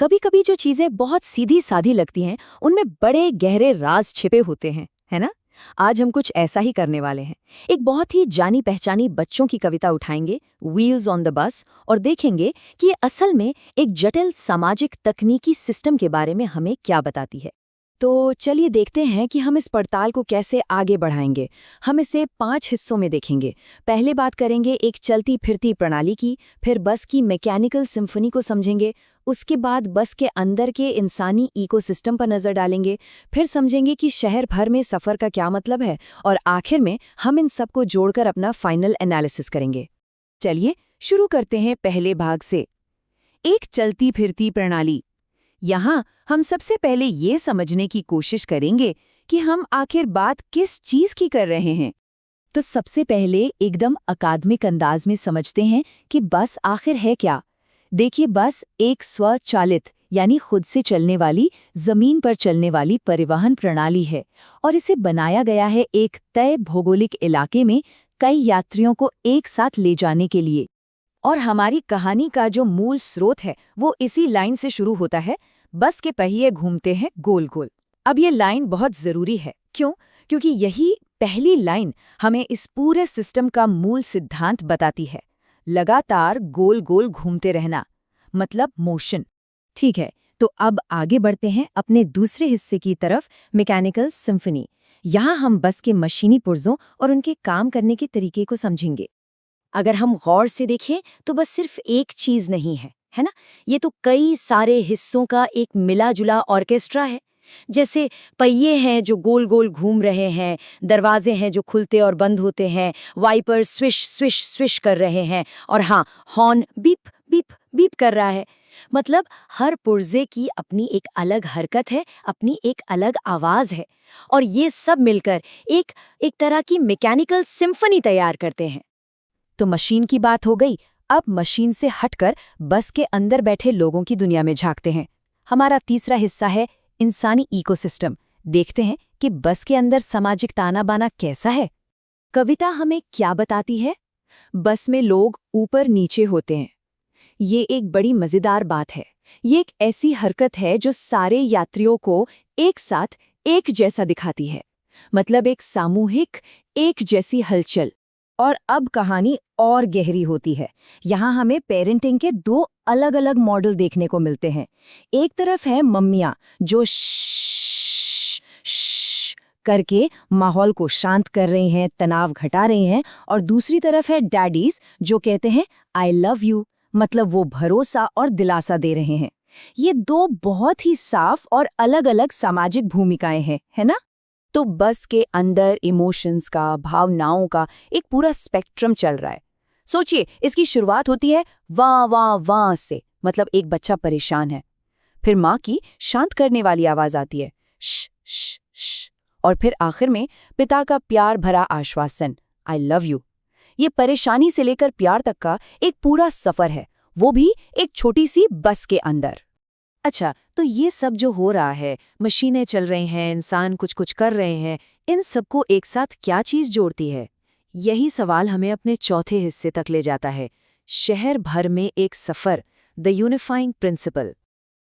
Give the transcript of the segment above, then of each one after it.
कभी कभी जो चीजें बहुत सीधी सादी लगती हैं उनमें बड़े गहरे राज छिपे होते हैं, है ना। आज हम कुछ ऐसा ही करने वाले हैं। एक बहुत ही जानी पहचानी बच्चों की कविता उठाएंगे, व्हील्स ऑन द बस, और देखेंगे कि ये असल में एक जटिल सामाजिक तकनीकी सिस्टम के बारे में हमें क्या बताती है। तो चलिए देखते हैं कि हम इस पड़ताल को कैसे आगे बढ़ाएंगे। हम इसे 5 हिस्सों में देखेंगे। पहले बात करेंगे एक चलती फिरती प्रणाली की, फिर बस की मैकेनिकल सिम्फनी को समझेंगे, उसके बाद बस के अंदर के इंसानी इकोसिस्टम पर नज़र डालेंगे, फिर समझेंगे कि शहर भर में सफ़र का क्या मतलब है, और आखिर में हम इन सबको जोड़कर अपना फाइनल एनालिसिस करेंगे। चलिए शुरू करते हैं पहले भाग से, एक चलती फिरती प्रणाली। यहाँ हम सबसे पहले ये समझने की कोशिश करेंगे कि हम आखिर बात किस चीज़ की कर रहे हैं। तो सबसे पहले एकदम अकादमिक अंदाज में समझते हैं कि बस आखिर है क्या। देखिए, बस एक स्वचालित यानी खुद से चलने वाली, जमीन पर चलने वाली परिवहन प्रणाली है, और इसे बनाया गया है एक तय भौगोलिक इलाके में कई यात्रियों को एक साथ ले जाने के लिए। और हमारी कहानी का जो मूल स्रोत है वो इसी लाइन से शुरू होता है। बस के पहिए घूमते हैं गोल गोल। अब ये लाइन बहुत ज़रूरी है। क्यों? क्योंकि यही पहली लाइन हमें इस पूरे सिस्टम का मूल सिद्धांत बताती है। लगातार गोल गोल घूमते रहना, मतलब मोशन। ठीक है, तो अब आगे बढ़ते हैं अपने दूसरे हिस्से की तरफ, मैकेनिकल सिम्फनी। यहाँ हम बस के मशीनी पुर्जों और उनके काम करने के तरीके को समझेंगे। अगर हम गौर से देखें तो बस सिर्फ एक चीज नहीं है ना। ये तो कई सारे हिस्सों का एक मिला जुला ऑर्केस्ट्रा है। जैसे पहिए हैं जो गोल गोल घूम रहे हैं, दरवाजे हैं जो खुलते और बंद होते हैं, वाइपर स्विश स्विश स्विश कर रहे हैं, और हाँ, हॉर्न बीप बीप बीप कर रहा है। मतलब हर पुर्जे की अपनी एक अलग हरकत है, अपनी एक अलग आवाज है, और ये सब मिलकर एक एक तरह की मैकेनिकल सिम्फनी तैयार करते हैं। तो मशीन की बात हो गई। अब मशीन से हटकर बस के अंदर बैठे लोगों की दुनिया में झांकते हैं। हमारा तीसरा हिस्सा है इंसानी इकोसिस्टम। देखते हैं कि बस के अंदर सामाजिक ताना बाना कैसा है। कविता हमें क्या बताती है? बस में लोग ऊपर नीचे होते हैं। ये एक बड़ी मजेदार बात है। ये एक ऐसी हरकत है जो सारे यात्रियों को एक साथ एक जैसा दिखाती है, मतलब एक सामूहिक एक जैसी हलचल। और अब कहानी और गहरी होती है। यहाँ हमें पेरेंटिंग के 2 अलग अलग मॉडल देखने को मिलते हैं। एक तरफ है मम्मियाँ जो श्श करके माहौल को शांत कर रही हैं, तनाव घटा रही हैं, और दूसरी तरफ है डैडीज जो कहते हैं आई लव यू, मतलब वो भरोसा और दिलासा दे रहे हैं। ये 2 बहुत ही साफ और अलग अलग सामाजिक भूमिकाएं हैं, है ना। तो बस के अंदर इमोशंस का, भावनाओं का एक पूरा स्पेक्ट्रम चल रहा है। सोचिए, इसकी शुरुआत होती है वाह वाह वाह से, मतलब एक बच्चा परेशान है। फिर माँ की शांत करने वाली आवाज आती है, श श श, और फिर आखिर में पिता का प्यार भरा आश्वासन, आई लव यू। ये परेशानी से लेकर प्यार तक का एक पूरा सफर है, वो भी एक छोटी सी बस के अंदर। अच्छा, तो ये सब जो हो रहा है, मशीनें चल रही हैं, इंसान कुछ कुछ कर रहे हैं, इन सबको एक साथ क्या चीज़ जोड़ती है? यही सवाल हमें अपने चौथे हिस्से तक ले जाता है, शहर भर में एक सफ़र, द यूनिफाइंग प्रिंसिपल।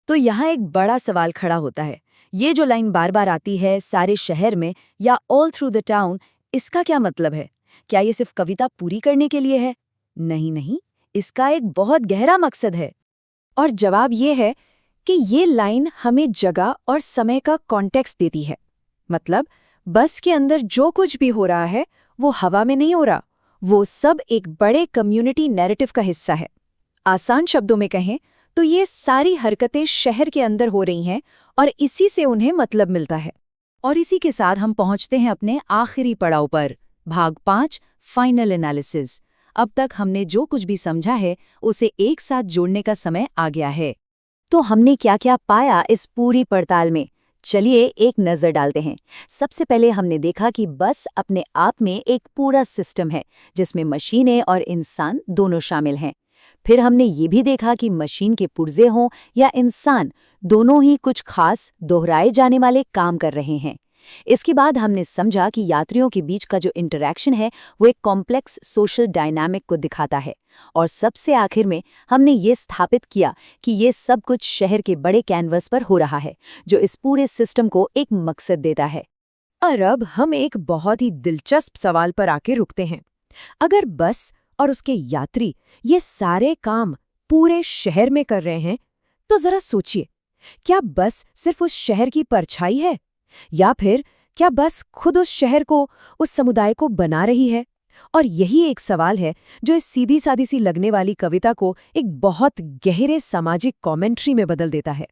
तो यहाँ एक बड़ा सवाल खड़ा होता है। ये जो लाइन बार बार आती है, सारे शहर में या ऑल थ्रू द टाउन, इसका क्या मतलब है? क्या ये सिर्फ कविता पूरी करने के लिए है? नहीं नहीं, इसका एक बहुत गहरा मकसद है। और जवाब ये है कि ये लाइन हमें जगह और समय का कॉन्टेक्स्ट देती है। मतलब बस के अंदर जो कुछ भी हो रहा है वो हवा में नहीं हो रहा, वो सब एक बड़े कम्युनिटी नैरेटिव का हिस्सा है। आसान शब्दों में कहें तो ये सारी हरकतें शहर के अंदर हो रही हैं और इसी से उन्हें मतलब मिलता है। और इसी के साथ हम पहुंचते हैं अपने आखिरी पड़ाव पर, भाग 5, फाइनल एनालिसिस। अब तक हमने जो कुछ भी समझा है उसे एक साथ जोड़ने का समय आ गया है। तो हमने क्या क्या पाया इस पूरी पड़ताल में? चलिए एक नज़र डालते हैं। सबसे पहले हमने देखा कि बस अपने आप में एक पूरा सिस्टम है जिसमें मशीनें और इंसान दोनों शामिल हैं। फिर हमने ये भी देखा कि मशीन के पुर्जे हों या इंसान, दोनों ही कुछ खास दोहराए जाने वाले काम कर रहे हैं। इसके बाद हमने समझा कि यात्रियों के बीच का जो इंटरैक्शन है वो एक कॉम्प्लेक्स सोशल डायनामिक को दिखाता है। और सबसे आखिर में हमने ये स्थापित किया कि ये सब कुछ शहर के बड़े कैनवस पर हो रहा है, जो इस पूरे सिस्टम को एक मकसद देता है। और अब हम एक बहुत ही दिलचस्प सवाल पर आके रुकते हैं। अगर बस और उसके यात्री ये सारे काम पूरे शहर में कर रहे हैं, तो जरा सोचिए, क्या बस सिर्फ उस शहर की परछाई है, या फिर क्या बस खुद उस शहर को, उस समुदाय को बना रही है? और यही एक सवाल है जो इस सीधी सादी सी लगने वाली कविता को एक बहुत गहरे सामाजिक कमेंट्री में बदल देता है।